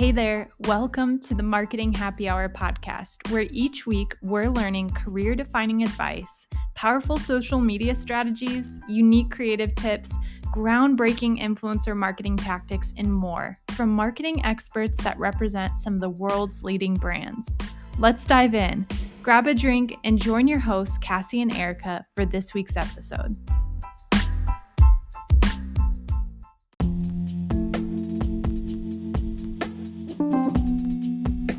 Hey there, welcome to the Marketing Happy Hour podcast, where each week we're learning career-defining advice, powerful social media strategies, unique creative tips, groundbreaking influencer marketing tactics, and more from marketing experts that represent some of the world's leading brands. Let's dive in. Grab a drink and join your hosts, Cassie and Erica, for this week's episode.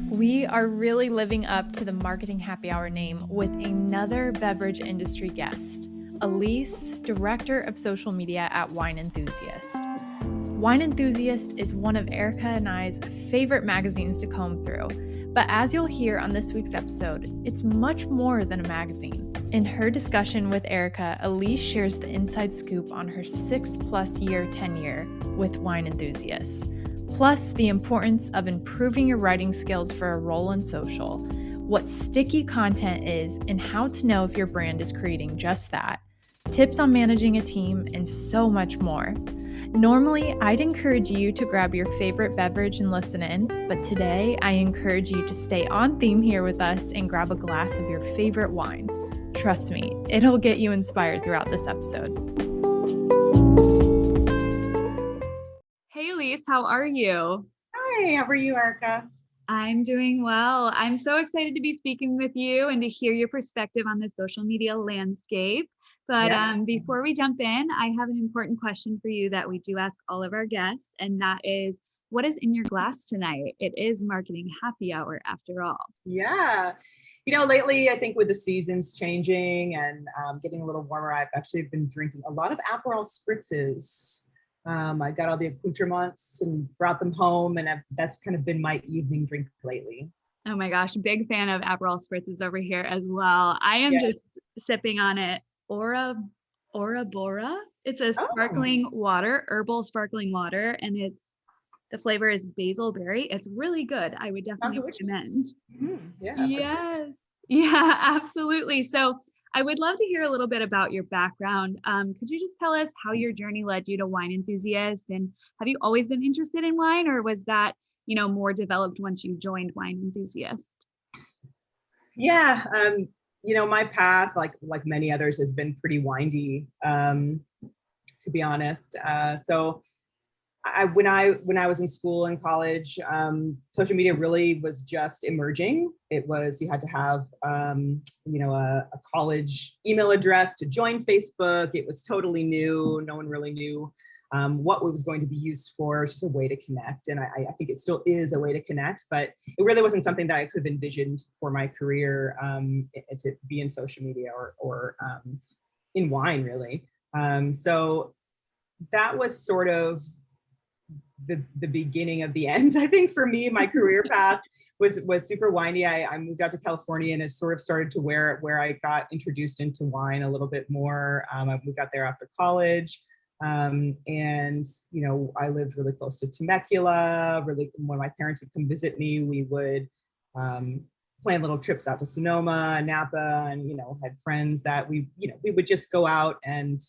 We are really living up to the Marketing Happy Hour name with another beverage industry guest, Elyse, Director of Social Media at Wine Enthusiast. Wine Enthusiast is one of Erica and I's favorite magazines to comb through, but as you'll hear on this week's episode, it's much more than a magazine. In her discussion with Erica, Elyse shares the inside scoop on her 6+ year tenure with Wine Enthusiast. Plus, the importance of improving your writing skills for a role in social, what sticky content is, and how to know if your brand is creating just that, tips on managing a team, and so much more. Normally, I'd encourage you to grab your favorite beverage and listen in, but today I encourage you to stay on theme here with us and grab a glass of your favorite wine. Trust me, it'll get you inspired throughout this episode. Hey, Elyse, how are you? Hi, how are you, Erica? I'm doing well. I'm so excited to be speaking with you and to hear your perspective on the social media landscape. But before we jump in, I have an important question for you that we do ask all of our guests, and that is, what is in your glass tonight? It is Marketing Happy Hour after all. Yeah. Lately, I think with the seasons changing and getting a little warmer, I've actually been drinking a lot of Aperol spritzes. I got all the accoutrements and brought them home, and that's kind of been my evening drink lately. Oh my gosh, big fan of Aperol spritzes over here as well. I am just sipping on it. Ora Bora. It's a sparkling water, herbal sparkling water, and the flavor is basil berry. It's really good. I would definitely recommend. Yes. Yeah, absolutely. So I would love to hear a little bit about your background. Could you just tell us how your journey led you to Wine Enthusiast? And have you always been interested in wine, or was that, more developed once you joined Wine Enthusiast? Yeah. My path, like many others, has been pretty windy, to be honest. So when I was in school and college, social media really was just emerging. It was, you had to have, a college email address to join Facebook. It was totally new. No one really knew what it was going to be used for. It's just a way to connect. And I think it still is a way to connect, but it really wasn't something that I could have envisioned for my career, to be in social media or in wine, really. So that was sort of the beginning of the end. I think for me, my career path was super windy. I moved out to California and it sort of started to where I got introduced into wine a little bit more. I moved out there after college. And I lived really close to Temecula. Really, when my parents would come visit me, we would plan little trips out to Sonoma, Napa, and had friends that we would just go out and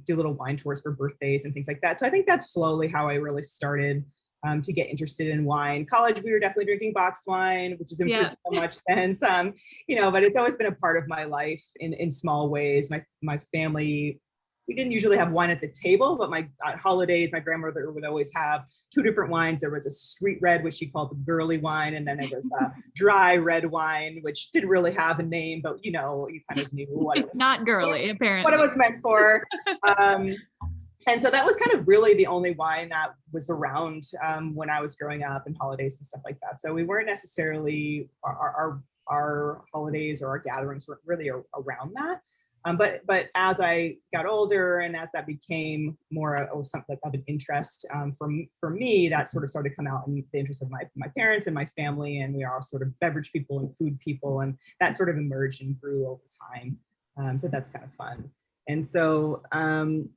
do little wine tours for birthdays and things like that. So I think that's slowly how I really started to get interested in wine. College, we were definitely drinking box wine, which has improved so much since, but it's always been a part of my life in small ways. My family, we didn't usually have wine at the table, but at holidays, my grandmother would always have two different wines. There was a sweet red, which she called the girly wine, and then there was a dry red wine, which didn't really have a name, but you kind of knew what it was. Not girly, apparently. What it was meant for. And so that was kind of really the only wine that was around when I was growing up, and holidays and stuff like that. So we weren't necessarily, our holidays or our gatherings weren't really around that. But as I got older and as that became more of something of an interest for me, that sort of started to come out in the interest of my parents and my family, and we are all sort of beverage people and food people, and that sort of emerged and grew over time. So that's kind of fun. And so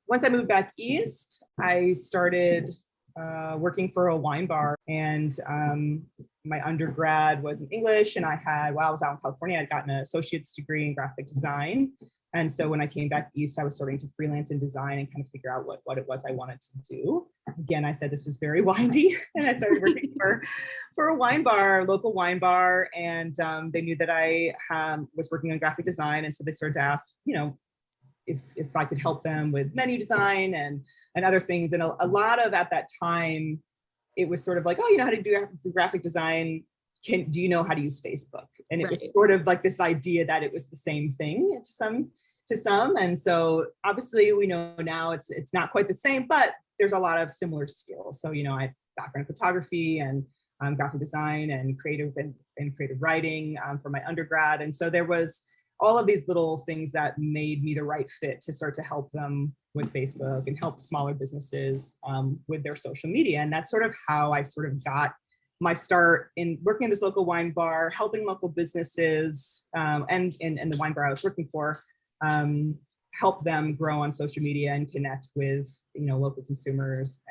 once I moved back east, I started working for a wine bar, and my undergrad was in English, and while I was out in California, I'd gotten an associate's degree in graphic design. And so when I came back east, I was starting to freelance in design and kind of figure out what it was I wanted to do. again, I said this was very windy, and I started working for a wine bar, local wine bar, and they knew that I was working on graphic design, and so they started to ask, if I could help them with menu design and other things. And a lot of, at that time, it was sort of like, oh, you know how to do graphic design. Do you know how to use Facebook? And it was sort of like this idea that it was the same thing to some. And so obviously we know now it's not quite the same, but there's a lot of similar skills. So, I have background in photography and graphic design and creative writing for my undergrad. And so there was all of these little things that made me the right fit to start to help them with Facebook and help smaller businesses with their social media. And that's sort of how I sort of got my start in working in this local wine bar, helping local businesses and the wine bar I was working for, help them grow on social media and connect with local consumers.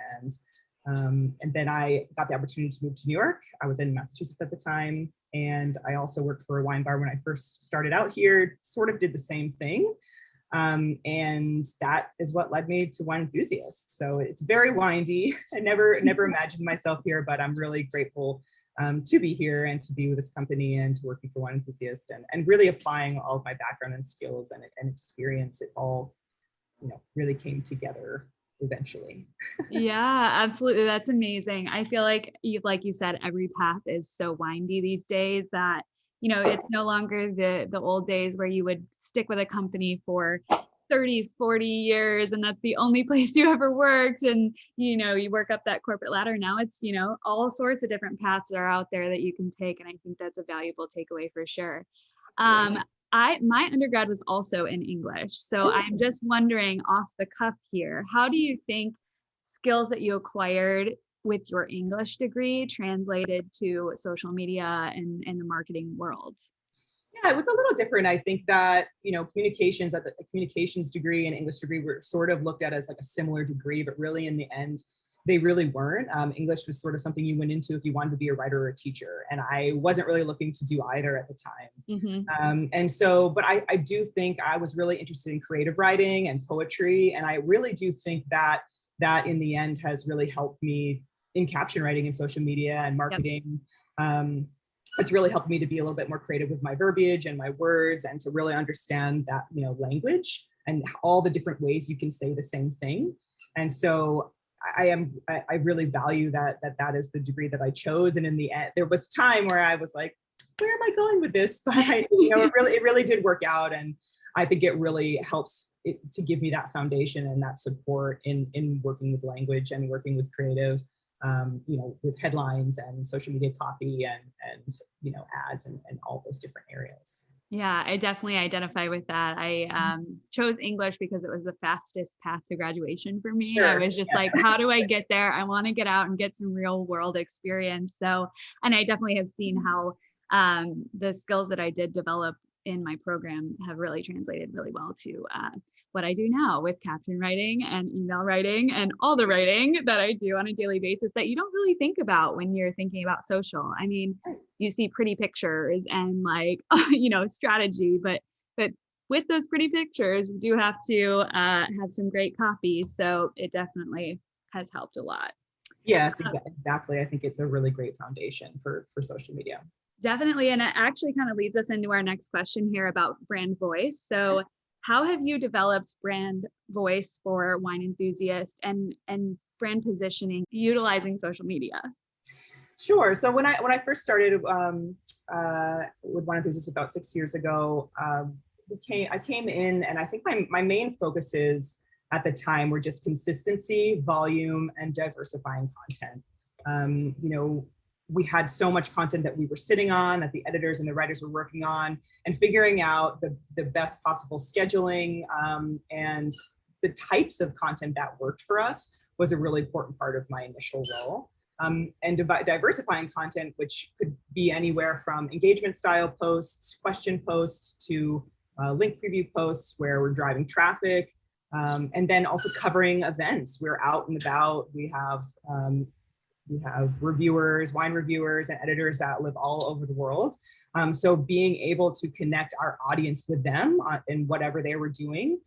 And then I got the opportunity to move to New York. I was in Massachusetts at the time, and I also worked for a wine bar when I first started out here. Sort of did the same thing. And that is what led me to Wine Enthusiast. So it's very windy. I never imagined myself here, but I'm really grateful to be here and to be with this company and to working for Wine Enthusiast and really applying all of my background and skills and experience. It all, really came together eventually. Yeah, absolutely. That's amazing. I feel like you said, every path is so windy these days that it's no longer the old days where you would stick with a company for 30, 40 years and that's the only place you ever worked. And, you work up that corporate ladder. Now it's, all sorts of different paths are out there that you can take. And I think that's a valuable takeaway for sure. My undergrad was also in English. So I'm just wondering off the cuff here, how do you think skills that you acquired with your English degree translated to social media and the marketing world? Yeah, it was a little different. I think that, communications at the communications degree and English degree were sort of looked at as like a similar degree, but really in the end, they really weren't. English was sort of something you went into if you wanted to be a writer or a teacher. And I wasn't really looking to do either at the time. Mm-hmm. And so, but I do think I was really interested in creative writing and poetry. And I really do think that in the end has really helped me in caption writing and social media and marketing. Yep. It's really helped me to be a little bit more creative with my verbiage and my words and to really understand that, language and all the different ways you can say the same thing. And so I really value that is the degree that I chose. And in the end, there was time where I was like, where am I going with this? But it really did work out. And I think it really helps to give me that foundation and that support in working with language and working with creative, with headlines and social media copy and ads and all those different areas. Yeah, I definitely identify with that. I chose English because it was the fastest path to graduation for me. Sure. I was just like, how do I get there? I want to get out and get some real world experience. So, and I definitely have seen how the skills that I did develop in my program have really translated really well to what I do now with caption writing and email writing and all the writing that I do on a daily basis that you don't really think about when you're thinking about social. I mean, you see pretty pictures and like, strategy, but with those pretty pictures, you do have to have some great copy. So it definitely has helped a lot. Yes, exactly. I think it's a really great foundation for social media. Definitely. And it actually kind of leads us into our next question here about brand voice. So how have you developed brand voice for Wine Enthusiast and brand positioning utilizing social media? Sure. So when I first started with Wine Enthusiast about 6 years ago, I came in and I think my main focuses at the time were just consistency, volume, and diversifying content. We had so much content that we were sitting on, that the editors and the writers were working on, and figuring out the best possible scheduling and the types of content that worked for us was a really important part of my initial role. And diversifying content, which could be anywhere from engagement style posts, question posts, to link preview posts where we're driving traffic, and then also covering events. We're out and about. We have reviewers, wine reviewers, and editors that live all over the world. So being able to connect our audience with them in whatever they were doing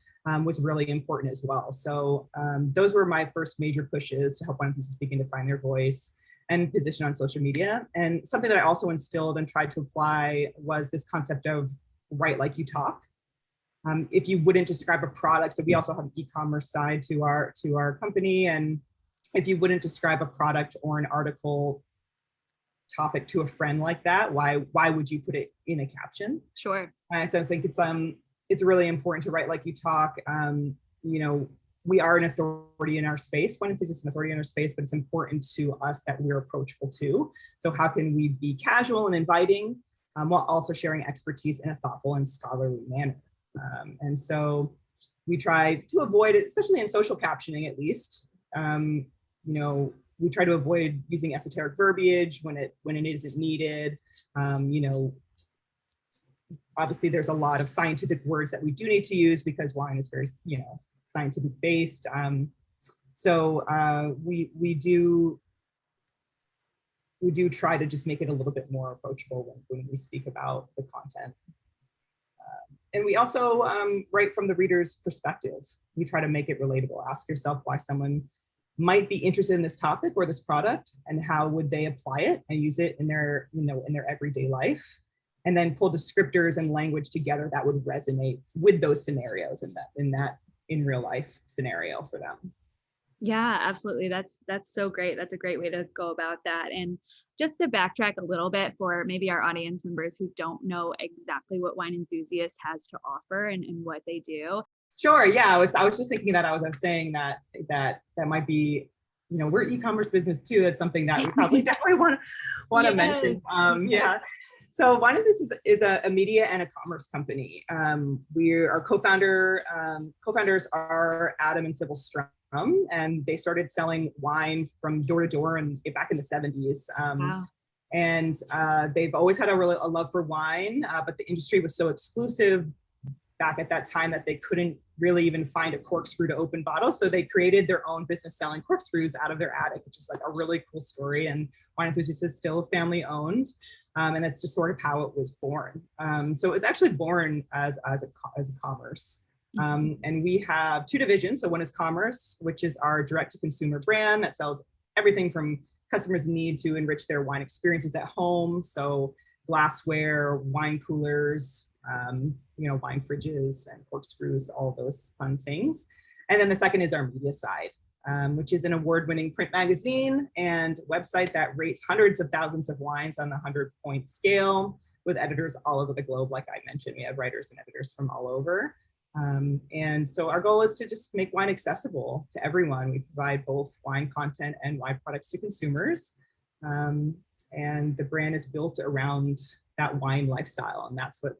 was really important as well. So those were my first major pushes to help Wine Enthusiasts begin to find their voice and position on social media. And something that I also instilled and tried to apply was this concept of write like you talk. If you wouldn't describe a product, so we also have an e-commerce side to our company, and if you wouldn't describe a product or an article topic to a friend like that, why would you put it in a caption? Sure. So I think it's really important to write like you talk. We are an authority in our space. Wine Enthusiast is an authority in our space, but it's important to us that we're approachable too. So how can we be casual and inviting while also sharing expertise in a thoughtful and scholarly manner? And so we try to avoid it, especially in social captioning, at least. We try to avoid using esoteric verbiage when it isn't needed. Obviously there's a lot of scientific words that we do need to use because wine is very, scientific based. We do try to just make it a little bit more approachable when we speak about the content. And we also write from the reader's perspective. We try to make it relatable. Ask yourself why someone might be interested in this topic or this product, and how would they apply it and use it in their everyday life, and then pull descriptors and language together that would resonate with those scenarios in real life scenario for them. Yeah, absolutely. That's so great. That's a great way to go about that. And just to backtrack a little bit for maybe our audience members who don't know exactly what Wine Enthusiast has to offer and what they do. Sure. Yeah. I was just thinking that I was saying that might be, we're e-commerce business too. That's something that we probably definitely want to mention. Yeah. So Wine Enthusiast is a media and a commerce company. Our co-founders are Adam and Sybil Strum, and they started selling wine from door to door back in the 70s. Wow. And they've always had a love for wine, but the industry was so exclusive back at that time that they couldn't really even find a corkscrew to open bottles. So they created their own business selling corkscrews out of their attic, which is like a really cool story. And Wine Enthusiast is still family owned. And that's just sort of how it was born. So it was actually born as a commerce. And we have two divisions. So one is commerce, which is our direct to consumer brand that sells everything from customers' need to enrich their wine experiences at home. So glassware, wine coolers, wine fridges and corkscrews, all those fun things. And then the second is our media side, which is an award-winning print magazine and website that rates hundreds of thousands of wines on the 100-point scale with editors all over the globe. Like I mentioned, we have writers and editors from all over. And so our goal is to just make wine accessible to everyone. We provide both wine content and wine products to consumers. And the brand is built around that wine lifestyle. And that's what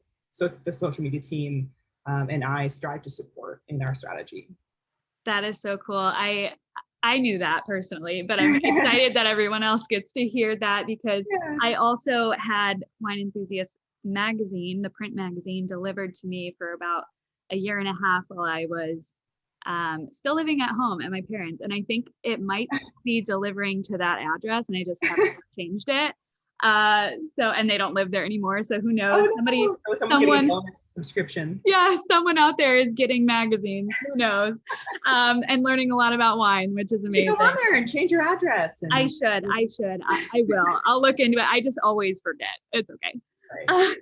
the social media team and I strive to support in our strategy. That is so cool. I knew that personally, but I'm excited that everyone else gets to hear that, because I also had Wine Enthusiast magazine, the print magazine, delivered to me for about a year and a half while I was still living at home at my parents'. And I think it might be delivering to that address, and I just haven't changed it. And they don't live there anymore. So who knows? Someone's getting a bonus subscription. Yeah, someone out there is getting magazines. Who knows? And learning a lot about wine, which is amazing. You go on there and change your address. I should. I will. I'll look into it. I just always forget. It's okay. Right.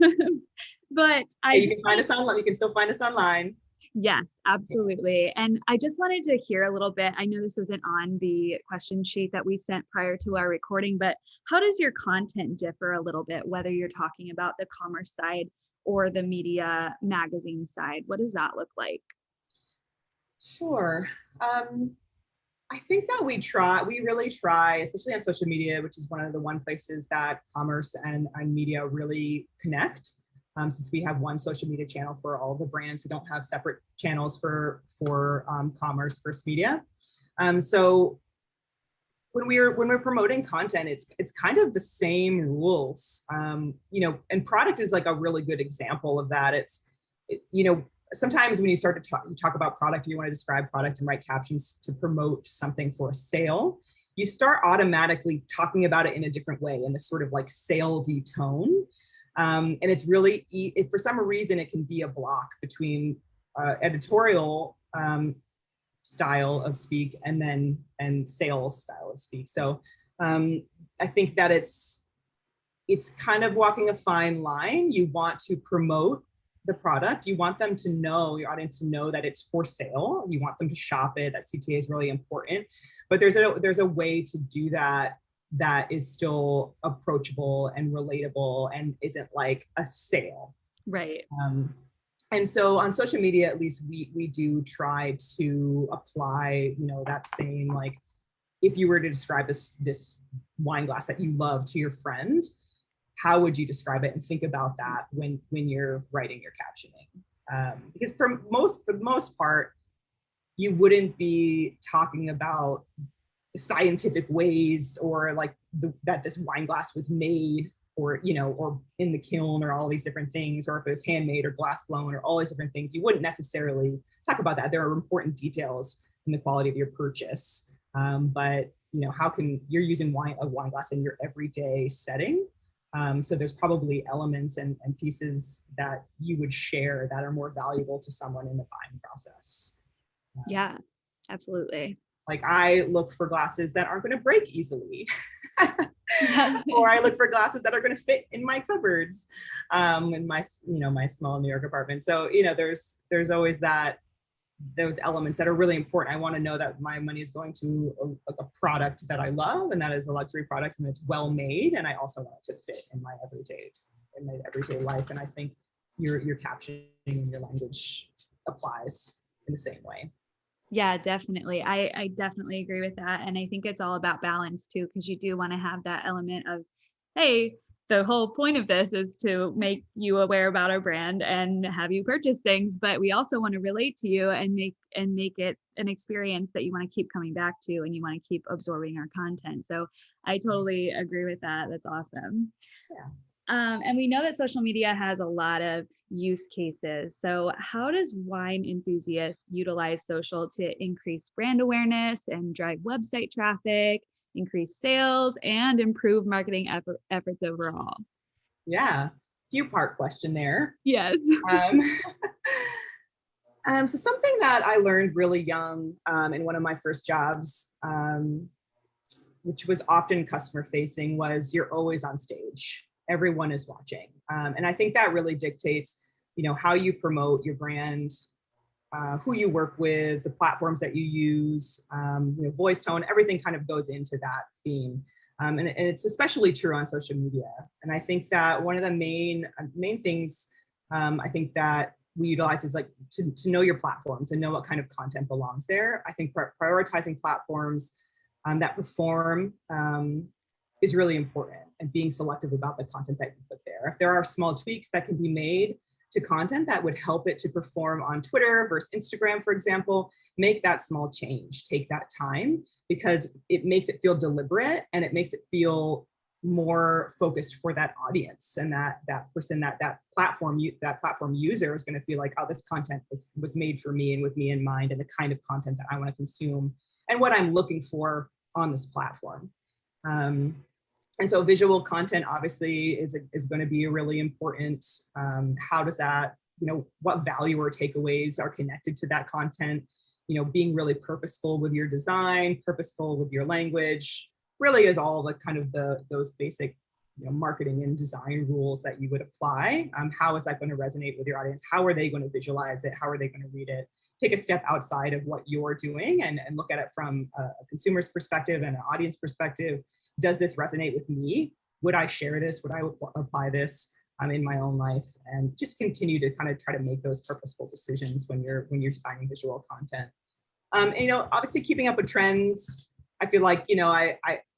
But you can find us online. You can still find us online. Yes, absolutely. And I just wanted to hear a little bit. I know this isn't on the question sheet that we sent prior to our recording, but how does your content differ a little bit, whether you're talking about the commerce side or the media magazine side? What does that look like? Sure. I think that we really try, especially on social media, which is one places that commerce and media really connect. Since we have one social media channel for all the brands, we don't have separate channels for commerce versus media. So when we're promoting content, it's kind of the same rules, and product is like a really good example of that. Sometimes when you start to talk about product, you want to describe product and write captions to promote something for a sale. you start automatically talking about it in a different way, in this sort of like salesy tone. And it's really, if for some reason it can be a block between editorial style of speak and sales style of speak. So I think that it's kind of walking a fine line. You want to promote the product. You want them to know, your audience to know that it's for sale. You want them to shop it. That CTA is really important. But there's a way to do that that is still approachable and relatable and isn't like a sale. Right. And so on social media, at least we do try to apply, that same, like, if you were to describe this wine glass that you love to your friend, how would you describe it? And think about that when you're writing your captioning. Because for the most part, you wouldn't be talking about the scientific ways or like that this wine glass was made, or or in the kiln, or all these different things, or if it was handmade or glass blown, or all these different things. You wouldn't necessarily talk about that. There are important details in the quality of your purchase. But how can you're using a wine glass in your everyday setting? So there's probably elements and pieces that you would share that are more valuable to someone in the buying process. Yeah, absolutely. Like, I look for glasses that aren't going to break easily. Or I look for glasses that are going to fit in my cupboards, in my my small New York apartment. So there's always those elements that are really important. I want to know that my money is going to a product that I love, and that is a luxury product, and it's well made, and I also want it to fit in my everyday life. And I think your captioning and your language applies in the same way. Yeah, definitely. I definitely agree with that. And I think it's all about balance too, because you do want to have that element of, hey, the whole point of this is to make you aware about our brand and have you purchase things, but we also want to relate to you and make it an experience that you want to keep coming back to, and you want to keep absorbing our content. So I totally agree with that. That's awesome. Yeah. And we know that social media has a lot of use cases. So how does Wine Enthusiast utilize social to increase brand awareness and drive website traffic, increase sales, and improve marketing efforts overall? Yeah, few-part question there. Yes. So something that I learned really young in one of my first jobs, which was often customer facing, was you're always on stage. Everyone is watching. And I think that really dictates, how you promote your brand, who you work with, the platforms that you use, voice tone, everything kind of goes into that theme. And it's especially true on social media. And I think that one of the main things I think that we utilize is like to know your platforms and know what kind of content belongs there. I think prioritizing platforms that perform is really important, and being selective about the content that you put there. If there are small tweaks that can be made to content that would help it to perform on Twitter versus Instagram, for example, make that small change, take that time, because it makes it feel deliberate and it makes it feel more focused for that audience, and that person, that platform user is going to feel like, oh, this content was made for me and with me in mind, and the kind of content that I want to consume and what I'm looking for on this platform. And so visual content obviously is going to be really important. How does that, what value or takeaways are connected to that content? Being really purposeful with your design, purposeful with your language, really is all the kind of those basic marketing and design rules that you would apply. How is that going to resonate with your audience? How are they going to visualize it? How are they going to read it? Take a step outside of what you're doing and look at it from a consumer's perspective and an audience perspective. Does this resonate with me? Would I share this? Would I apply this in my own life? And just continue to kind of try to make those purposeful decisions when you're designing visual content. And, obviously keeping up with trends. I feel like,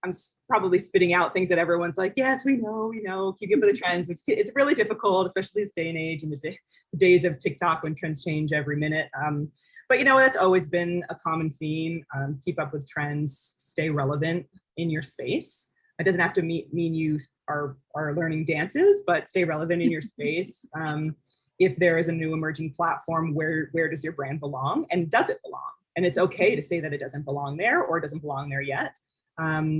I'm probably spitting out things that everyone's like, yes, we know, keeping up with the trends. It's really difficult, especially this day and age, and the days of TikTok when trends change every minute. But that's always been a common theme. Keep up with trends, stay relevant in your space. It doesn't have to mean you are learning dances, but stay relevant in your space. If there is a new emerging platform, where does your brand belong, and does it belong? And it's okay to say that it doesn't belong there or it doesn't belong there yet.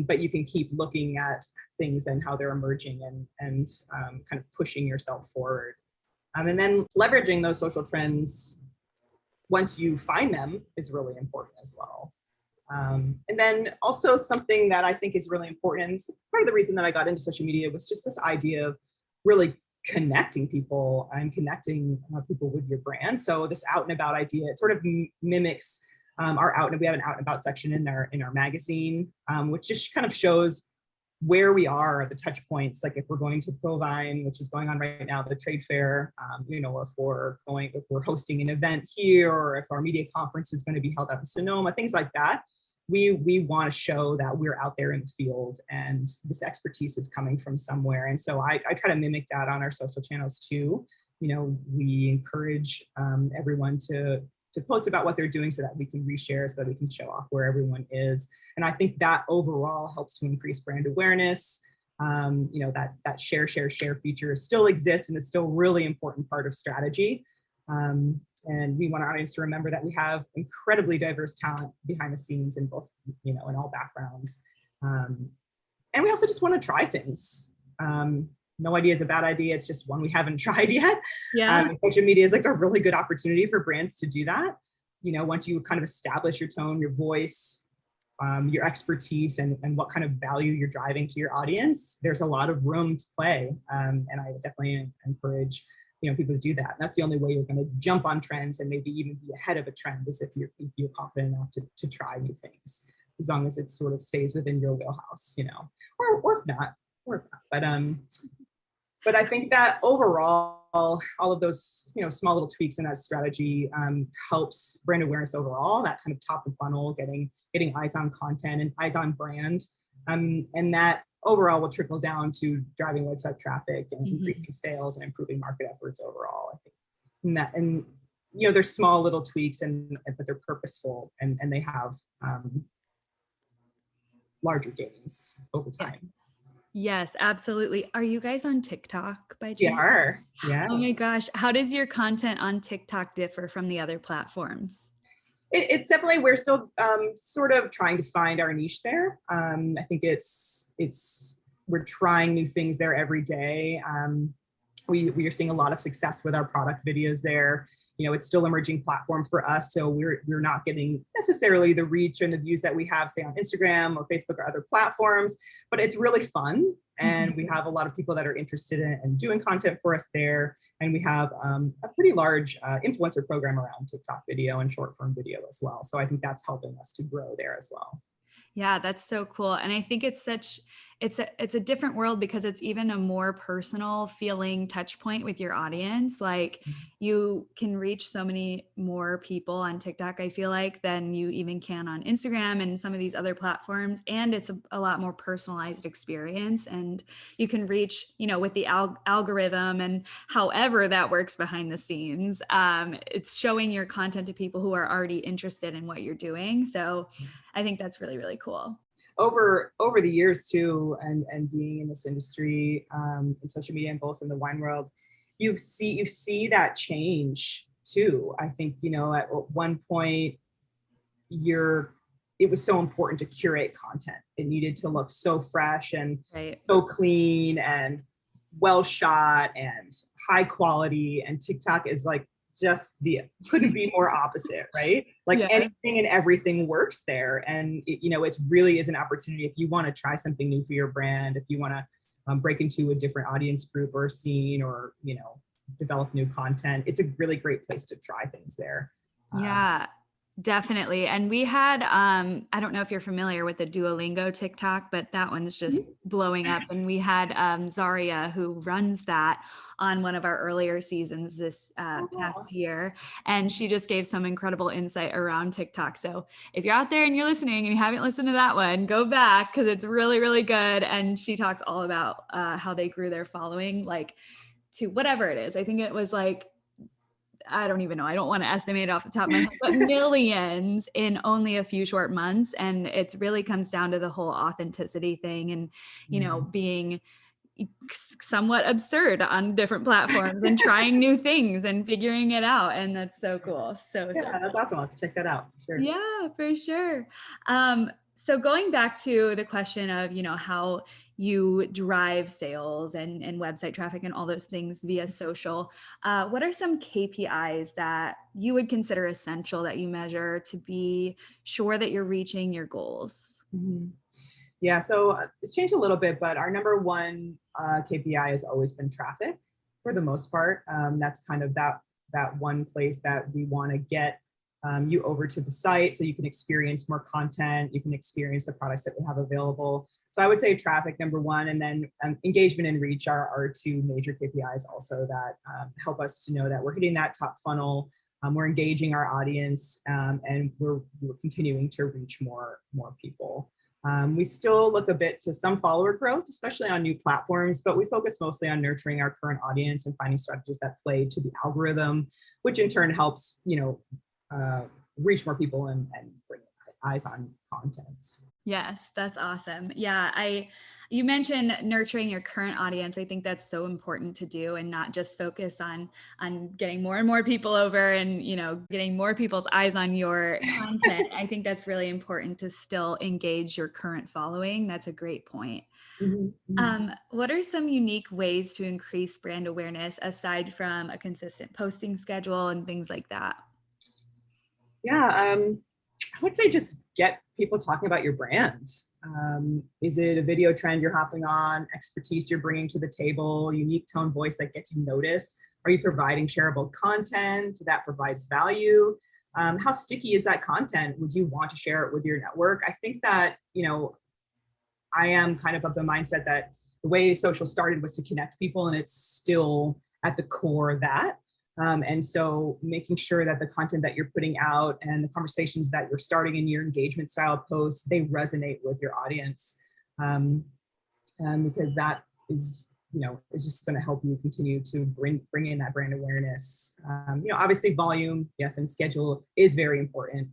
but you can keep looking at things and how they're emerging and kind of pushing yourself forward. And then leveraging those social trends once you find them is really important as well. And then also something that I think is really important, part of the reason that I got into social media was just this idea of really connecting people and connecting people with your brand. So this out and about idea, it sort of mimics we have an out and about section in our magazine, which just kind of shows where we are at the touch points. Like if we're going to Provine, which is going on right now, the trade fair, if we're hosting an event here, or if our media conference is going to be held out in Sonoma, things like that. We want to show that we're out there in the field and this expertise is coming from somewhere. And so I try to mimic that on our social channels too. We encourage everyone to post about what they're doing so that we can reshare, so that we can show off where everyone is. And I think that overall helps to increase brand awareness. That share feature still exists and is still a really important part of strategy. And we want our audience to remember that we have incredibly diverse talent behind the scenes in both, in all backgrounds. And we also just want to try things. No idea is a bad idea. It's just one we haven't tried yet. Yeah. Social media is like a really good opportunity for brands to do that. Once you kind of establish your tone, your voice, your expertise, and what kind of value you're driving to your audience, there's a lot of room to play. And I definitely encourage people to do that. And that's the only way you're going to jump on trends and maybe even be ahead of a trend, is if you're confident enough to try new things, as long as it sort of stays within your wheelhouse, or if not. But I think that overall, all of those, small little tweaks in that strategy helps brand awareness overall, that kind of top of funnel, getting eyes on content and eyes on brand. And that overall will trickle down to driving website traffic and increasing sales and improving market efforts overall, I think. And there's small little tweaks, but they're purposeful and they have larger gains over time. Yes, absolutely. Are you guys on TikTok by chance? We are. Yeah. Oh my gosh. How does your content on TikTok differ from the other platforms? It's definitely, we're still sort of trying to find our niche there. I think we're trying new things there every day. We are seeing a lot of success with our product videos there. It's still an emerging platform for us, so we're not getting necessarily the reach and the views that we have, say, on Instagram or Facebook or other platforms, but it's really fun. And we have a lot of people that are interested in doing content for us there. And we have a pretty large influencer program around TikTok video and short form video as well. So I think that's helping us to grow there as well. Yeah, that's so cool. And I think it's a different world because it's even a more personal feeling touch point with your audience. Like you can reach so many more people on TikTok, I feel like, than you even can on Instagram and some of these other platforms. And it's a lot more personalized experience. And you can reach, with the algorithm and however that works behind the scenes, it's showing your content to people who are already interested in what you're doing. So I think that's really, really cool. Over the years too, and being in this industry, in social media and both in the wine world, you see that change too. I think, at one point it was so important to curate content. It needed to look so fresh and so clean and well shot and high quality. And TikTok is like couldn't be more opposite, right? Like anything and everything works there. And it really is an opportunity if you want to try something new for your brand, if you want to break into a different audience group or scene, or, develop new content. It's a really great place to try things there. Yeah. Definitely. And we had, I don't know if you're familiar with the Duolingo TikTok, but that one's just blowing up. And we had Zaria, who runs that, on one of our earlier seasons this past year. And she just gave some incredible insight around TikTok. So if you're out there and you're listening and you haven't listened to that one, go back, because it's really, really good. And she talks all about how they grew their following, like, to whatever it is. I think it was like, I don't even know. I don't want to estimate off the top of my head, but millions in only a few short months. And it really comes down to the whole authenticity thing and, being somewhat absurd on different platforms and trying new things and figuring it out. And that's so cool. So that's awesome. I'll have to check that out. Sure. Yeah, for sure. So going back to the question of, how you drive sales and website traffic and all those things via social, what are some KPIs that you would consider essential that you measure to be sure that you're reaching your goals? Mhm. Yeah, so it's changed a little bit, but our number one KPI has always been traffic for the most part. That's kind of that one place that we want to get you over to the site so you can experience more content, you can experience the products that we have available. So I would say traffic number one, and then engagement and reach are our two major KPIs also that help us to know that we're hitting that top funnel. We're engaging our audience, and we're continuing to reach more people. We still look a bit to some follower growth, especially on new platforms, but we focus mostly on nurturing our current audience and finding strategies that play to the algorithm, which in turn helps, reach more people and bring eyes on content. Yes, that's awesome. Yeah, you mentioned nurturing your current audience. I think that's so important to do and not just focus on getting more and more people over and, getting more people's eyes on your content. I think that's really important to still engage your current following. That's a great point. Mm-hmm. What are some unique ways to increase brand awareness aside from a consistent posting schedule and things like that? Yeah, I would say just get people talking about your brand. Is it a video trend you're hopping on, expertise you're bringing to the table, unique tone voice that gets you noticed? Are you providing shareable content that provides value? How sticky is that content? Would you want to share it with your network? I think that, I am kind of the mindset that the way social started was to connect people, and it's still at the core of that. And so making sure that the content that you're putting out and the conversations that you're starting in your engagement style posts, they resonate with your audience. Because that is, is just going to help you continue to bring in that brand awareness. Obviously volume, yes, and schedule is very important.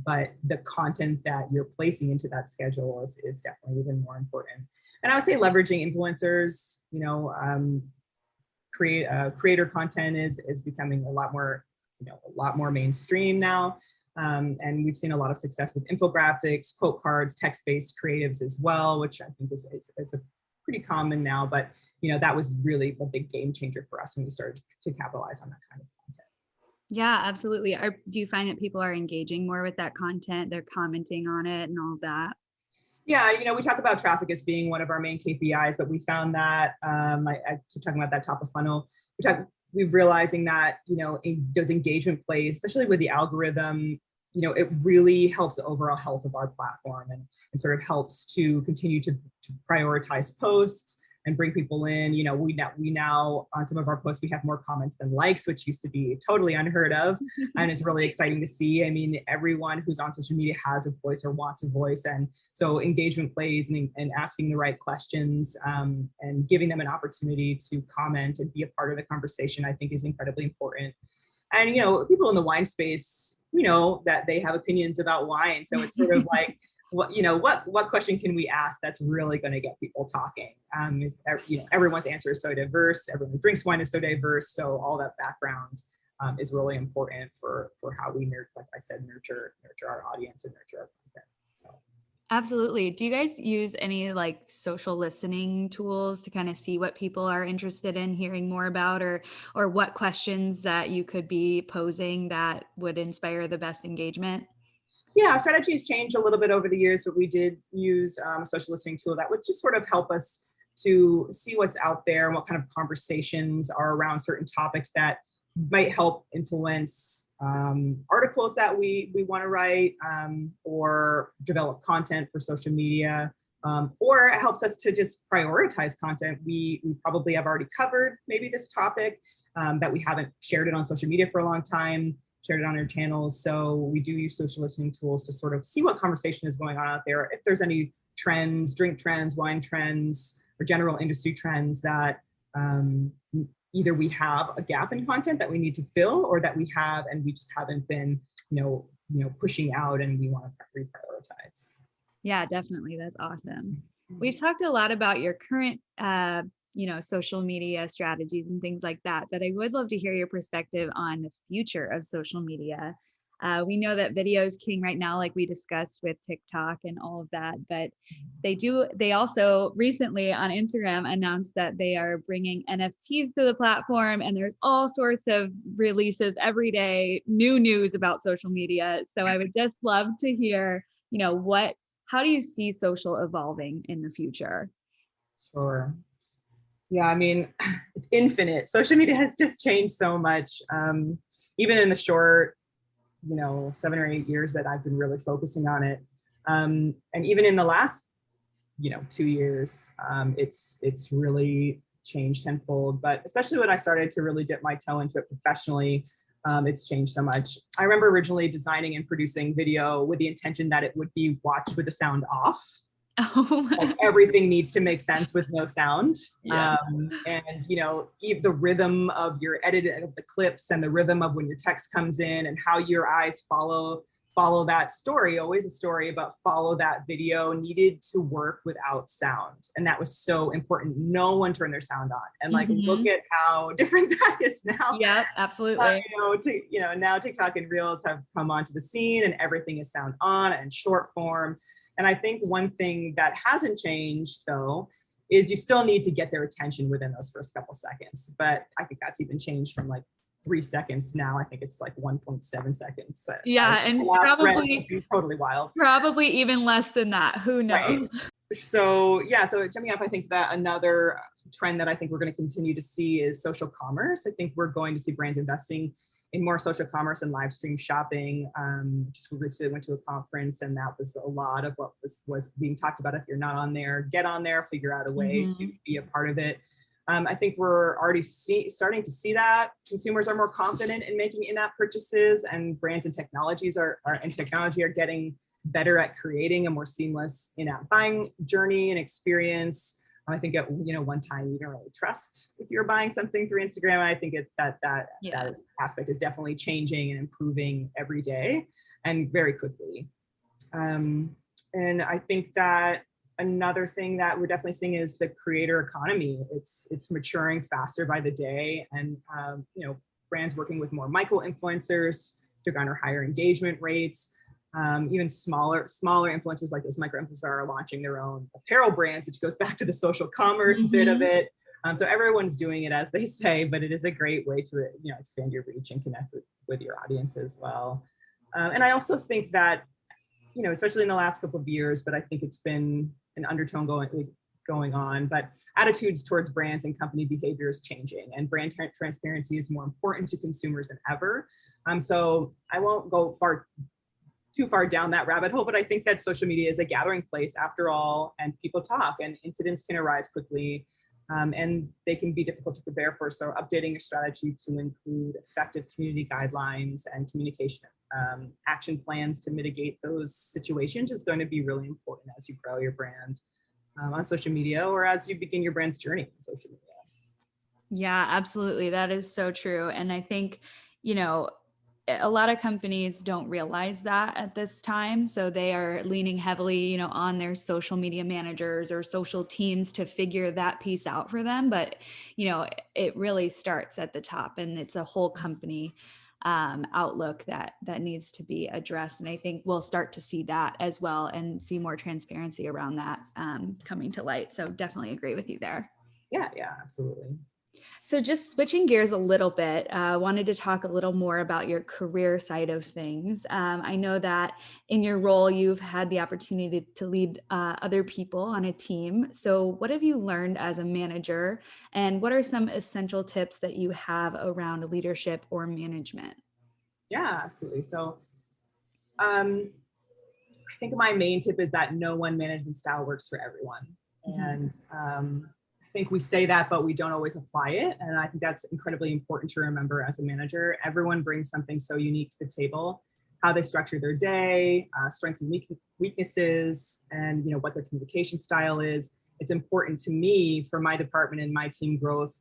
But the content that you're placing into that schedule is definitely even more important. And I would say leveraging influencers, creator content is becoming a lot more mainstream now. And we've seen a lot of success with infographics, quote cards, text-based creatives as well, which I think is a pretty common now. But that was really a big game changer for us when we started to capitalize on that kind of content. Yeah, absolutely. Do you find that people are engaging more with that content? They're commenting on it and all of that? Yeah, we talk about traffic as being one of our main KPIs, but we found that I keep talking about that top of funnel. We're realizing that those engagement plays, especially with the algorithm, it really helps the overall health of our platform and sort of helps to continue to prioritize posts and bring people in. We now on some of our posts we have more comments than likes, which used to be totally unheard of, and it's really exciting to see. I mean, everyone who's on social media has a voice or wants a voice, and so engagement plays and asking the right questions and giving them an opportunity to comment and be a part of the conversation, I think is incredibly important. And people in the wine space, that they have opinions about wine, so it's sort of like, what question can we ask that's really going to get people talking? Everyone's answer is so diverse. Everyone who drinks wine is so diverse. So all that background is really important for how we nurture our audience and nurture our content. So. Absolutely. Do you guys use any social listening tools to kind of see what people are interested in hearing more about, or what questions that you could be posing that would inspire the best engagement? Yeah, our strategies changed a little bit over the years, but we did use a social listening tool that would just sort of help us to see what's out there and what kind of conversations are around certain topics that might help influence articles that we want to write, or develop content for social media, or it helps us to just prioritize content we probably have already covered, maybe this topic that we haven't shared it on social media for a long time, shared it on our channels. So we do use social listening tools to sort of see what conversation is going on out there. If there's any trends, drink trends, wine trends, or general industry trends that either we have a gap in content that we need to fill, or that we have and we just haven't been, pushing out and we want to reprioritize. Yeah, definitely. That's awesome. We've talked a lot about your current social media strategies and things like that, but I would love to hear your perspective on the future of social media. We know that video is king right now, like we discussed with TikTok and all of that, but they also recently on Instagram announced that they are bringing NFTs to the platform, and there's all sorts of releases every day, new news about social media. So I would just love to hear, how do you see social evolving in the future? Sure. Yeah, I mean, it's infinite. Social media has just changed so much. Even in the short, 7 or 8 years that I've been really focusing on it. And even in the last, 2 years, it's really changed tenfold. But especially when I started to really dip my toe into it professionally, it's changed so much. I remember originally designing and producing video with the intention that it would be watched with the sound off. Oh like everything needs to make sense with no sound. Yeah. And the rhythm of your edit of the clips and the rhythm of when your text comes in and how your eyes follow that story, always a story, but follow that video needed to work without sound. And that was so important. No one turned their sound on. And look at how different that is now. Yeah, absolutely. Now TikTok and Reels have come onto the scene and everything is sound on and short form. And I think one thing that hasn't changed though, is you still need to get their attention within those first couple seconds. But I think that's even changed from 3 seconds now. I think it's 1.7 seconds. Yeah, and probably totally wild. Probably even less than that. Who knows? Right. So jumping up, I think that another trend that I think we're going to continue to see is social commerce. I think we're going to see brands investing in more social commerce and live stream shopping. Just recently went to a conference, and that was a lot of what was being talked about. If you're not on there, get on there, figure out a way to be a part of it. I think we're already starting to see that consumers are more confident in making in-app purchases, and brands and technology are getting better at creating a more seamless in-app buying journey and experience. I think at one time you don't really trust if you're buying something through Instagram. And I think that aspect is definitely changing and improving every day and very quickly. And I think that another thing that we're definitely seeing is the creator economy. It's maturing faster by the day, and brands working with more micro influencers to garner higher engagement rates. Even smaller influencers like those micro influencers are launching their own apparel brands, which goes back to the social commerce bit of it. So everyone's doing it, as they say, but it is a great way to expand your reach and connect with your audience as well. And I also think that especially in the last couple of years, but I think it's been an undertone going on, but attitudes towards brands and company behavior is changing, and brand transparency is more important to consumers than ever. So I won't go too far down that rabbit hole, but I think that social media is a gathering place after all, and people talk, and incidents can arise quickly, and they can be difficult to prepare for. So updating your strategy to include effective community guidelines and communication action plans to mitigate those situations is going to be really important as you grow your brand on social media, or as you begin your brand's journey on social media. Yeah, absolutely. That is so true. And I think, a lot of companies don't realize that at this time. So they are leaning heavily, on their social media managers or social teams to figure that piece out for them. But, it really starts at the top, and it's a whole company outlook that needs to be addressed. And I think we'll start to see that as well, and see more transparency around that coming to light. So definitely agree with you there. Yeah, absolutely. So just switching gears a little bit, wanted to talk a little more about your career side of things. I know that in your role, you've had the opportunity to lead other people on a team. So what have you learned as a manager, and what are some essential tips that you have around leadership or management? Yeah, absolutely. So I think my main tip is that no one management style works for everyone. And I think we say that, but we don't always apply it. And I think that's incredibly important to remember as a manager. Everyone brings something so unique to the table, how they structure their day, strengths and weaknesses, and what their communication style is. It's important to me for my department and my team growth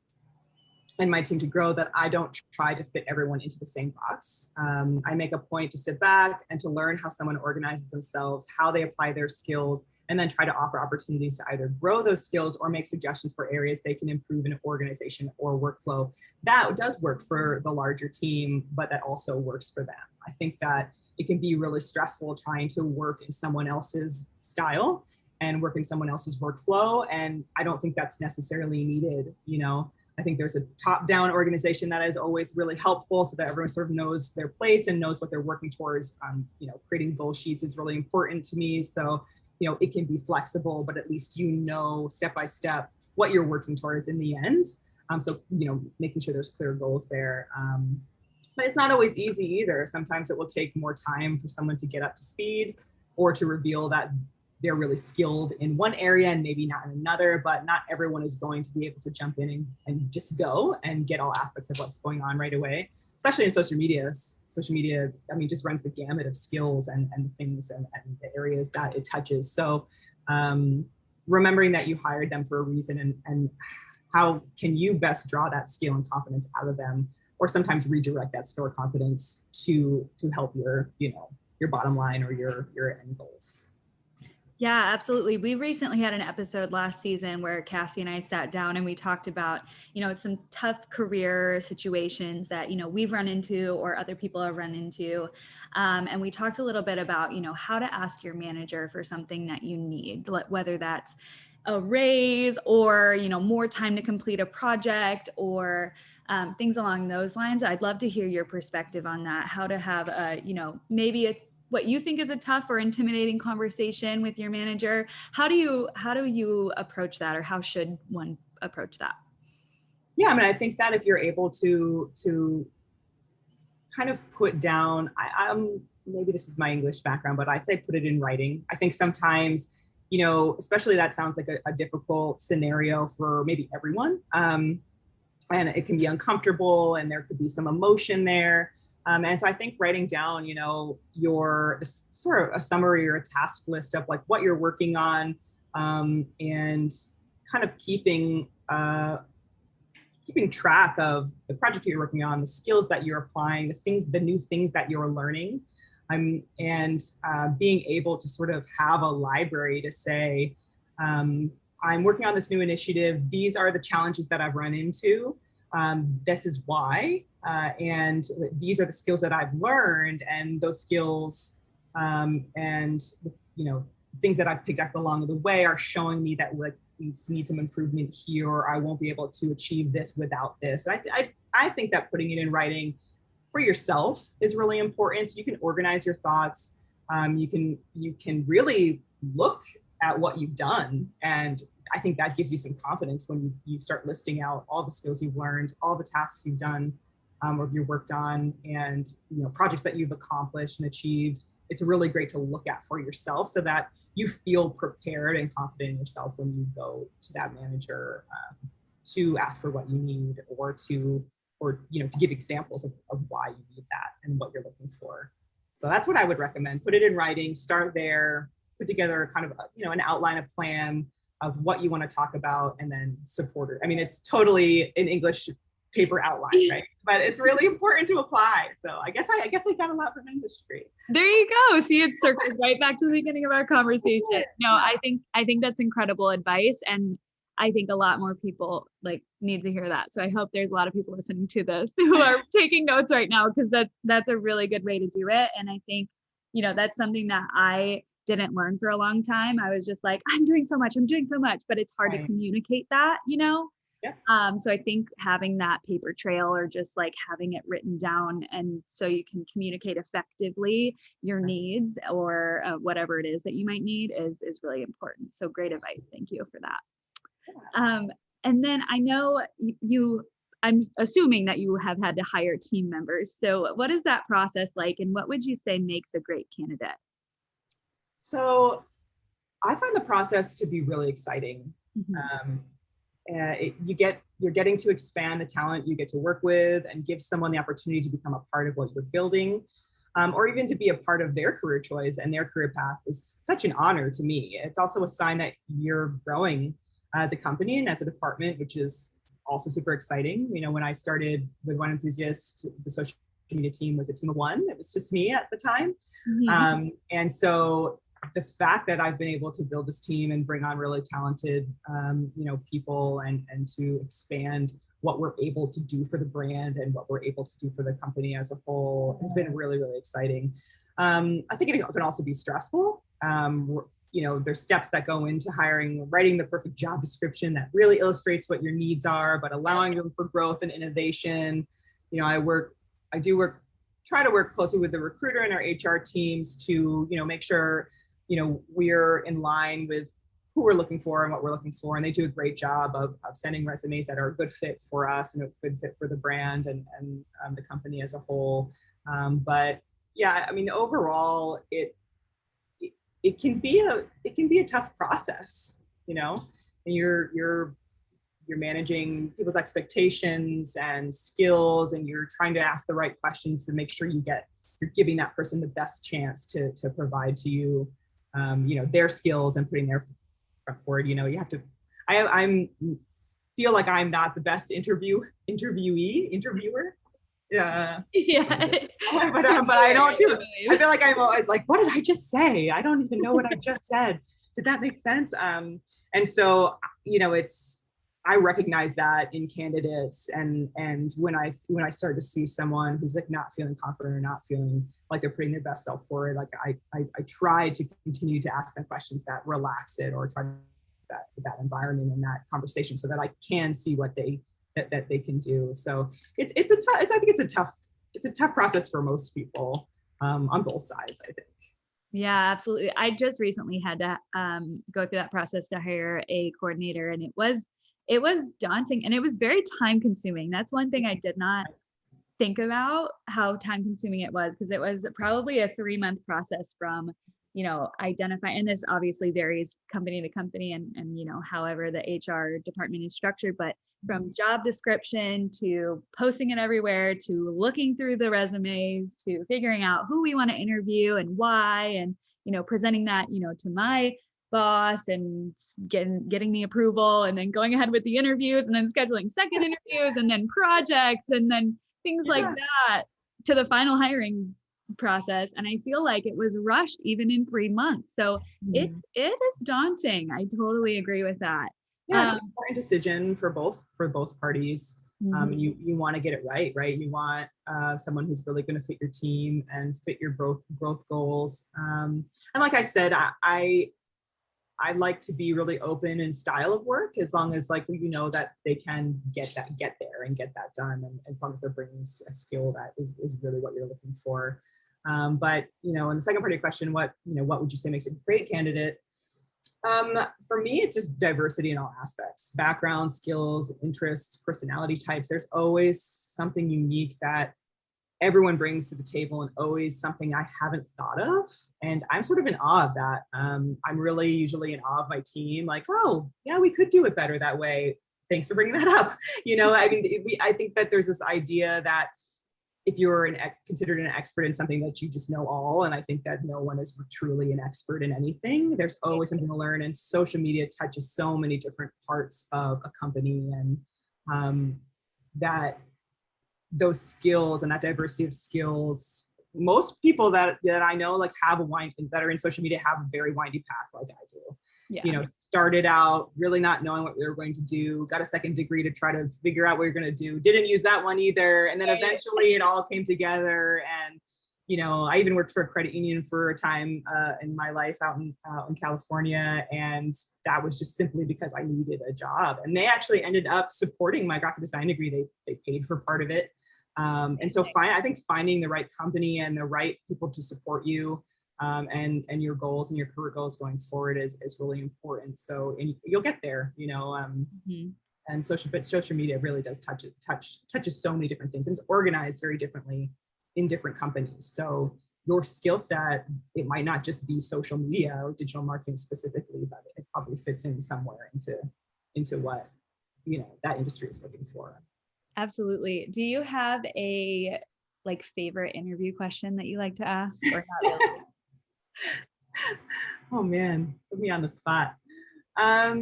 and my team to grow, that I don't try to fit everyone into the same box. I make a point to sit back and to learn how someone organizes themselves, how they apply their skills, and then try to offer opportunities to either grow those skills or make suggestions for areas they can improve in an organization or workflow. That does work for the larger team, but that also works for them. I think that it can be really stressful trying to work in someone else's style and work in someone else's workflow. And I don't think that's necessarily needed, you know. I think there's a top-down organization that is always really helpful, so that everyone sort of knows their place and knows what they're working towards. You know, creating goal sheets is really important to me. So, you know, it can be flexible, but at least you know step by step what you're working towards in the end. So, you know, making sure there's clear goals there. But it's not always easy either. Sometimes it will take more time for someone to get up to speed or to reveal that they're really skilled in one area and maybe not in another, but not everyone is going to be able to jump in and just go and get all aspects of what's going on right away, especially in social media. Social media, I mean, just runs the gamut of skills and things and the areas that it touches. So remembering that you hired them for a reason, and how can you best draw that skill and confidence out of them, or sometimes redirect that skill or confidence to help your, you know, your bottom line or your end goals. Yeah, absolutely. We recently had an episode last season where Cassie and I sat down and we talked about, you know, some tough career situations that, you know, we've run into or other people have run into. And we talked a little bit about, you know, how to ask your manager for something that you need, whether that's a raise or, you know, more time to complete a project or things along those lines. I'd love to hear your perspective on that, how to have a, you know, maybe it's what you think is a tough or intimidating conversation with your manager. How do you approach that, or how should one approach that? Yeah, I mean, I think that if you're able to kind of put down, I'm maybe this is my English background, but I'd say put it in writing. I think sometimes, you know, especially that sounds like a difficult scenario for maybe everyone. And it can be uncomfortable and there could be some emotion there. And so I think writing down, you know, your sort of a summary or a task list of like what you're working on, and kind of keeping track of the project you're working on, the skills that you're applying, the new things that you're learning, and being able to sort of have a library to say, I'm working on this new initiative. These are the challenges that I've run into. This is why, and these are the skills that I've learned, and those skills and, you know, things that I've picked up along the way are showing me that like we need some improvement here, or I won't be able to achieve this without this. I think that putting it in writing for yourself is really important. So you can organize your thoughts. You can really look at what you've done, and I think that gives you some confidence when you start listing out all the skills you've learned, all the tasks you've done, or you've worked on, and, you know, projects that you've accomplished and achieved. It's really great to look at for yourself so that you feel prepared and confident in yourself when you go to that manager to ask for what you need, or you know, to give examples of why you need that and what you're looking for. So that's what I would recommend. Put it in writing, start there, put together kind of, you know, an outline, a plan of what you want to talk about, and then support it. I mean, it's totally an English paper outline, right? But it's really important to apply. So I guess I got a lot from English degree. There you go. See, it circles right back to the beginning of our conversation. No, I think that's incredible advice. And I think a lot more people like need to hear that. So I hope there's a lot of people listening to this who are taking notes right now, because that's a really good way to do it. And I think, you know, that's something that I didn't learn for a long time. I was just like, I'm doing so much, but it's hard to communicate that, you know? Yeah. So I think having that paper trail, or just like having it written down, and so you can communicate effectively your needs or whatever it is that you might need is really important. So great advice. Thank you for that. Yeah. And then I know I'm assuming that you have had to hire team members. So what is that process like, and what would you say makes a great candidate? So I find the process to be really exciting. Mm-hmm. You're getting to expand the talent you get to work with, and give someone the opportunity to become a part of what you're building, or even to be a part of their career choice and their career path is such an honor to me. It's also a sign that you're growing as a company and as a department, which is also super exciting. You know, when I started with Wine Enthusiast, the social media team was a team of one. It was just me at the time. And so the fact that I've been able to build this team and bring on really talented, you know, people and to expand what we're able to do for the brand and what we're able to do for the company as a whole has been really, really exciting. I think it can also be stressful. You know, there's steps that go into hiring, writing the perfect job description that really illustrates what your needs are, but allowing room for growth and innovation. You know, try to work closely with the recruiter and our HR teams to, you know, make sure, you know, we're in line with who we're looking for and what we're looking for. And they do a great job of sending resumes that are a good fit for us and a good fit for the brand and the company as a whole. But yeah, I mean, overall, it can be a tough process, you know, and you're managing people's expectations and skills, and you're trying to ask the right questions to make sure you're giving that person the best chance to provide to you, you know, their skills and putting their front forward. You know, you have to, I feel like I'm not the best interviewer. Yeah. But I don't do it. I feel like I'm always like, what did I just say? I don't even know what I just said. Did that make sense? And so, you know, I recognize that in candidates, and when I start to see someone who's like not feeling confident or not feeling like they're putting their best self forward, like I try to continue to ask them questions that relax it, or try to that environment and that conversation so that I can see what that they can do. So I think it's a tough process for most people, on both sides, I think. Yeah, absolutely. I just recently had to go through that process to hire a coordinator, and it was daunting, and it was very time consuming. That's one thing I did not think about, how time consuming it was, because it was probably a 3-month process from, you know, identify, and this obviously varies company to company and, you know, however the HR department is structured, but from job description to posting it everywhere, to looking through the resumes, to figuring out who we want to interview and why, and, you know, presenting that, you know, to my boss and getting the approval, and then going ahead with the interviews, and then scheduling second interviews, and then projects, and then things like that, to the final hiring process. And I feel like it was rushed even in 3 months. So it is daunting. I totally agree with that. Yeah, it's an important decision for both parties. You want to get it right? You want someone who's really going to fit your team and fit your growth goals. And like I said, I like to be really open in style of work, as long as, like, you know, that they can get there and get that done, and as long as they're bringing a skill that is really what you're looking for. But, you know, in the second part of your question, what would you say makes a great candidate? For me, it's just diversity in all aspects: background, skills, interests, personality types. There's always something unique that everyone brings to the table, and always something I haven't thought of. And I'm sort of in awe of that. I'm really usually in awe of my team, like, oh yeah, we could do it better that way. Thanks for bringing that up. You know, I mean, I think that there's this idea that if you're considered an expert in something, that you just know all. And I think that no one is truly an expert in anything. There's always something to learn, and social media touches so many different parts of a company, and that those skills and that diversity of skills, most people that I know, like, that are in social media, have a very windy path like I do. Yeah. You know, started out really not knowing what we were going to do, got a second degree to try to figure out what you're going to do, didn't use that one either, and then eventually it all came together. And, you know, I even worked for a credit union for a time in my life out in California, and that was just simply because I needed a job. And they actually ended up supporting my graphic design degree. They paid for part of it. And so I think finding the right company and the right people to support you, and your goals and your career goals going forward is really important. So, and you'll get there, you know. And social media really does touches so many different things, and it's organized very differently in different companies. So your skill set, it might not just be social media or digital marketing specifically, but it probably fits in somewhere into what, you know, that industry is looking for. Absolutely. Do you have a favorite interview question that you like to ask, or not really? Oh man, put me on the spot. Gosh,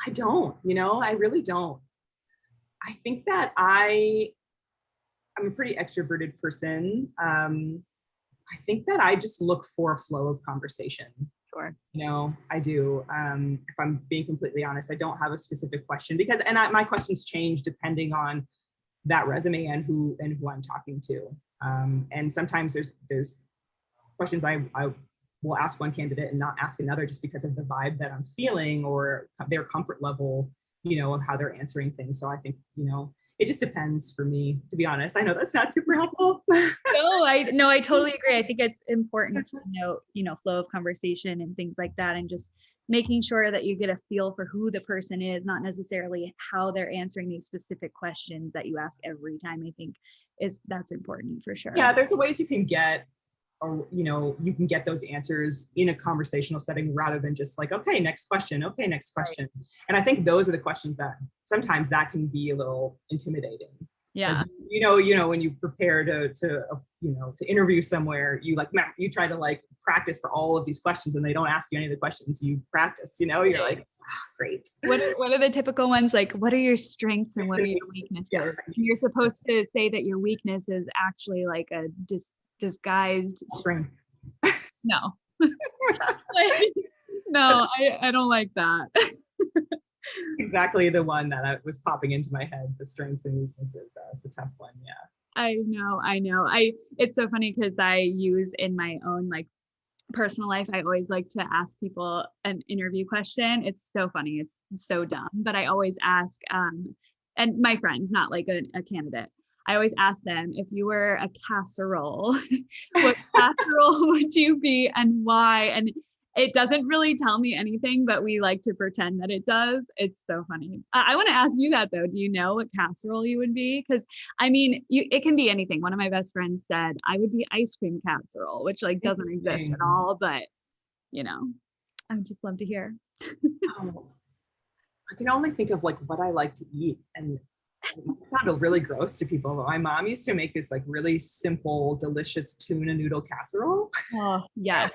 I don't, I really don't. I think that I'm a pretty extroverted person. I think that I just look for a flow of conversation. Sure. I do. If I'm being completely honest, I don't have a specific question because, my questions change depending on that resume and who I'm talking to. And sometimes there's questions I will ask one candidate and not ask another just because of the vibe that I'm feeling or their comfort level, of how they're answering things. So I think, it just depends for me, to be honest. I know that's not super helpful. No, I totally agree. I think it's important to note, flow of conversation and things like that, and just making sure that you get a feel for who the person is, not necessarily how they're answering these specific questions that you ask every time. I think that's important for sure. Yeah, there's ways you can get, or you can get those answers in a conversational setting rather than just like, okay, next question. Right. And I think those are the questions that sometimes that can be a little intimidating. Yeah. When you prepare to interview somewhere, you try to practice for all of these questions and they don't ask you any of the questions you practice, you're like, great. What are the typical ones? Like, what are your strengths and what are your weaknesses? Yeah. You're supposed to say that your weakness is actually like a disguised strength. No. No, I don't like that. Exactly the one that was popping into my head, the strengths and weaknesses. It's a tough one. Yeah. I know. It's so funny because I use in my own personal life, I always like to ask people an interview question. It's so funny. It's so dumb, but I always ask, and my friends, not like a candidate, I always ask them, if you were a casserole, what casserole would you be and why? And it doesn't really tell me anything, but we like to pretend that it does. It's so funny. I want to ask you that though. Do you know what casserole you would be? Because it can be anything. One of my best friends said I would be ice cream casserole, which doesn't exist at all. But I would just love to hear. I can only think of what I like to eat, and it sounded really gross to people, but my mom used to make this really simple, delicious tuna noodle casserole. Oh, yes.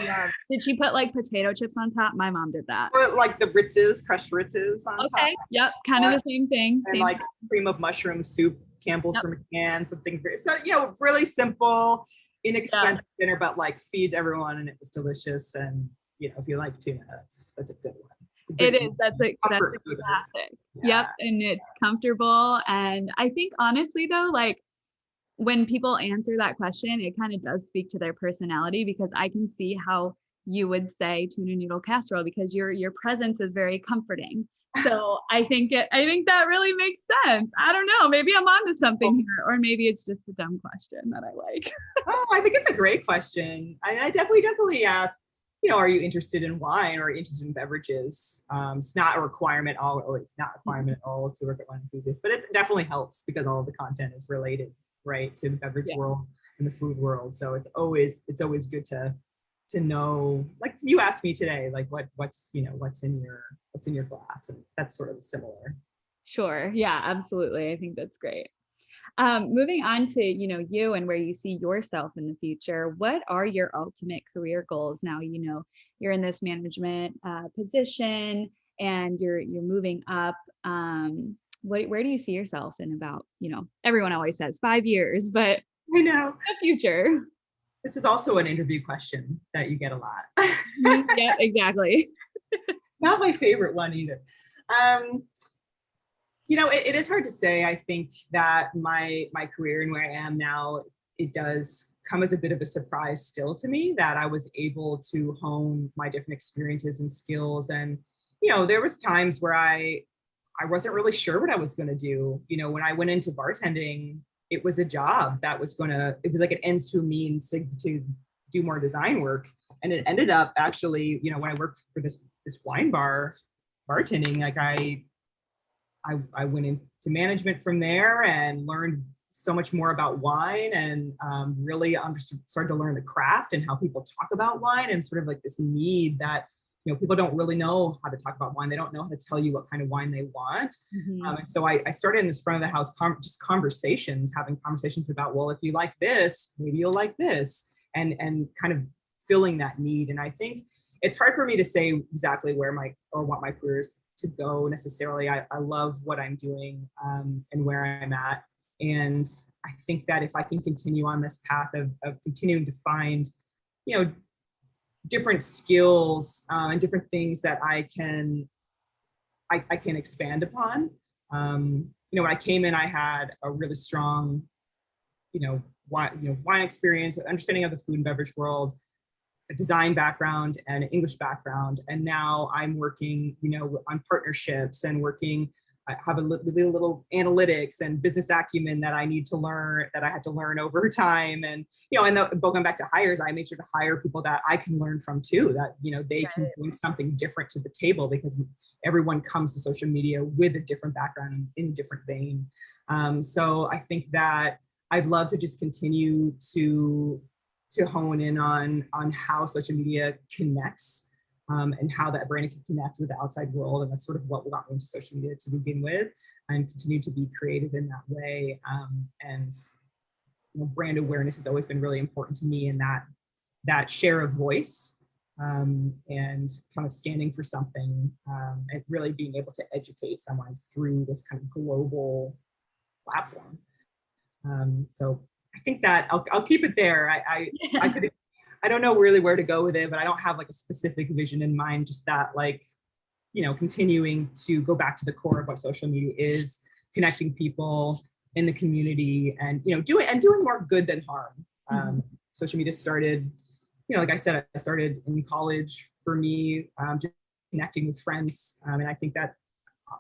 Yeah. Did she put potato chips on top? My mom did that. Or the Ritzes, crushed Ritzes on top. Okay. Yep. Kind of the same thing. And cream of mushroom soup, Campbell's from a can, something very, so really simple, inexpensive dinner, but feeds everyone, and it was delicious. And if you like tuna, that's a good one. It is. That's a classic. Yeah. Yep. And it's comfortable. And I think honestly though, when people answer that question, it kind of does speak to their personality, because I can see how you would say tuna noodle casserole because your presence is very comforting. So I think that really makes sense. I don't know. Maybe I'm onto something here, or maybe it's just a dumb question that I like. Oh, I think it's a great question. I definitely ask, are you interested in wine or are you interested in beverages? It's not a requirement at all to work at Wine Enthusiast, but it definitely helps because all of the content is related, right, to the beverage world and the food world. So it's always good to know, you asked me today, what's in your glass, and that's sort of similar. Sure. Yeah, absolutely. I think that's great. Moving on to, you and where you see yourself in the future, what are your ultimate career goals now? You're in this management position and you're moving up. Where do you see yourself in about, everyone always says 5 years, but I know the future. This is also an interview question that you get a lot. Yeah, exactly. Not my favorite one either. It is hard to say. I think that my career and where I am now, it does come as a bit of a surprise still to me that I was able to hone my different experiences and skills. And, there was times where I wasn't really sure what I was going to do. When I went into bartending, it was a job that was it was like an ends to a means to do more design work. And it ended up actually, when I worked for this wine bar, bartending, I went into management from there and learned so much more about wine, and really started to learn the craft and how people talk about wine, and sort of this need that, people don't really know how to talk about wine. They don't know how to tell you what kind of wine they want. Mm-hmm. And so I started in this front of the house, just having conversations about, well, if you like this, maybe you'll like this, and kind of filling that need. And I think it's hard for me to say exactly what my career is to go necessarily. I love what I'm doing and where I'm at. And I think that if I can continue on this path of continuing to find, different skills and different things that I can expand upon. When I came in, I had a really strong, wine experience, understanding of the food and beverage world, a design background and an English background. And now I'm working, on partnerships and working. I have a little analytics and business acumen that I need to learn, that I had to learn over time. And, going back to hires, I make sure to hire people that I can learn from too, that, they can bring something different to the table, because everyone comes to social media with a different background in a different vein. So I think that I'd love to just continue to hone in on how social media connects and how that brand can connect with the outside world. And that's sort of what got me into social media to begin with, and continue to be creative in that way. And brand awareness has always been really important to me, and that share of voice and kind of standing for something and really being able to educate someone through this kind of global platform. So I think that I'll keep it there. I don't know really where to go with it, but I don't have like a specific vision in mind, just that continuing to go back to the core of what social media is, connecting people in the community, and, doing more good than harm. Social media started, like I said, I started in college for me, just connecting with friends. And I think that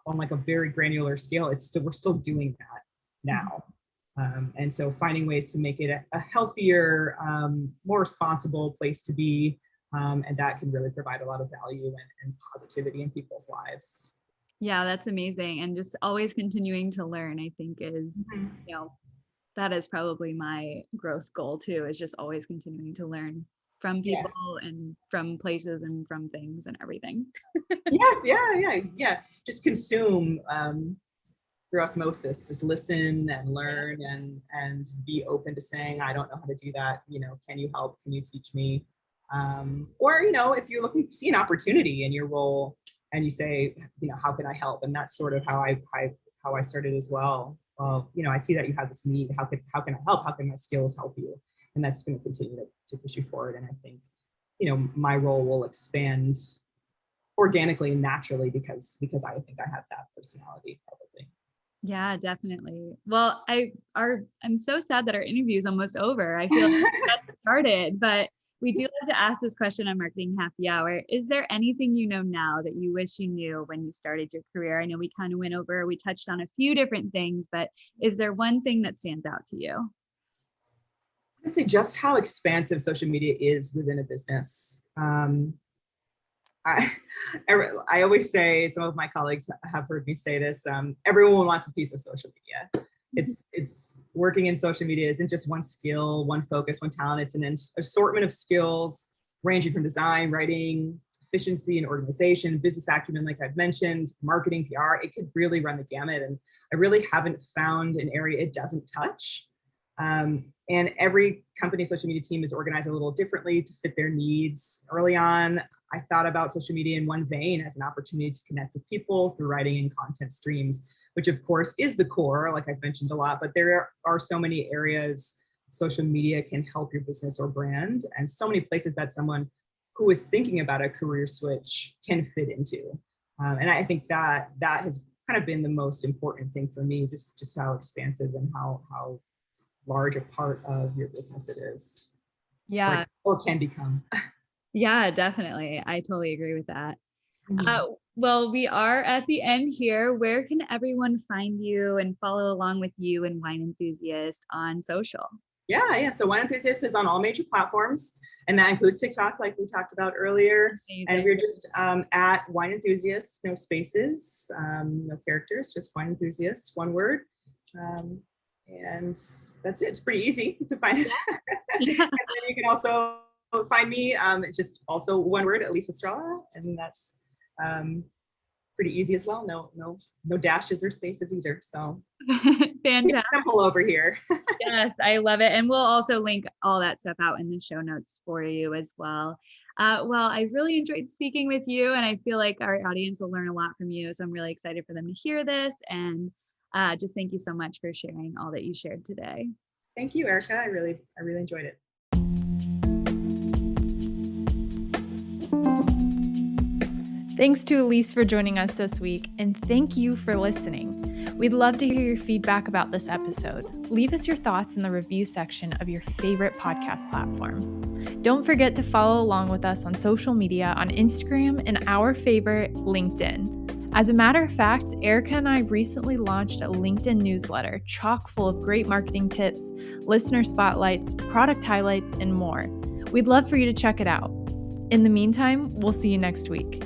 on like a very granular scale, we're still doing that now. And so finding ways to make it a healthier, more responsible place to be, and that can really provide a lot of value and positivity in people's lives. Yeah, that's amazing. And just always continuing to learn, I think is, that is probably my growth goal too, is just always continuing to learn from people and from places and from things and everything. Yes, yeah. Just consume through osmosis, just listen and learn and be open to saying, I don't know how to do that. Can you help? Can you teach me? Or, if you're looking to see an opportunity in your role and you say, how can I help? And that's sort of how I started as well. Well, I see that you have this need. How can I help? How can my skills help you? And that's going to continue to push you forward. And I think, my role will expand organically and naturally because I think I have that personality probably. Yeah, definitely. Well, I'm so sad that our interview is almost over. I feel like we got started, but we do like to ask this question on Marketing Happy Hour. Is there anything you know now that you wish you knew when you started your career? I know we kind of we touched on a few different things, but is there one thing that stands out to you? Honestly, just how expansive social media is within a business. I always say, some of my colleagues have heard me say this, everyone wants a piece of social media. It's working in social media isn't just one skill, one focus, one talent. It's an assortment of skills ranging from design, writing, efficiency and organization, business acumen, like I've mentioned, marketing, PR. It could really run the gamut. And I really haven't found an area it doesn't touch. And every company social media team is organized a little differently to fit their needs. Early on, I thought about social media in one vein as an opportunity to connect with people through writing and content streams, which of course is the core, like I've mentioned a lot, but there are so many areas social media can help your business or brand, and so many places that someone who is thinking about a career switch can fit into. And I think that has kind of been the most important thing for me, just how expansive and how large a part of your business it is. Yeah. Or can become. Yeah, definitely. I totally agree with that. Well, we are at the end here. Where can everyone find you and follow along with you and Wine Enthusiast on social? Yeah. So Wine Enthusiast is on all major platforms, and that includes TikTok, like we talked about earlier. Amazing. And we're just at Wine Enthusiast, no spaces, no characters, just Wine Enthusiast, one word. And that's it. It's pretty easy to find us. Yeah. And then you can also find me. It's just also one word, Elyse Estrella, and that's pretty easy as well. No dashes or spaces either. So Fantastic. Simple over here. Yes, I love it. And we'll also link all that stuff out in the show notes for you as well. Well, I really enjoyed speaking with you, and I feel like our audience will learn a lot from you. So I'm really excited for them to hear this. And just thank you so much for sharing all that you shared today. Thank you, Erica. I really enjoyed it. Thanks to Elyse for joining us this week, and thank you for listening. We'd love to hear your feedback about this episode. Leave us your thoughts in the review section of your favorite podcast platform. Don't forget to follow along with us on social media on Instagram and our favorite, LinkedIn. As a matter of fact, Erica and I recently launched a LinkedIn newsletter chock full of great marketing tips, listener spotlights, product highlights, and more. We'd love for you to check it out. In the meantime, we'll see you next week.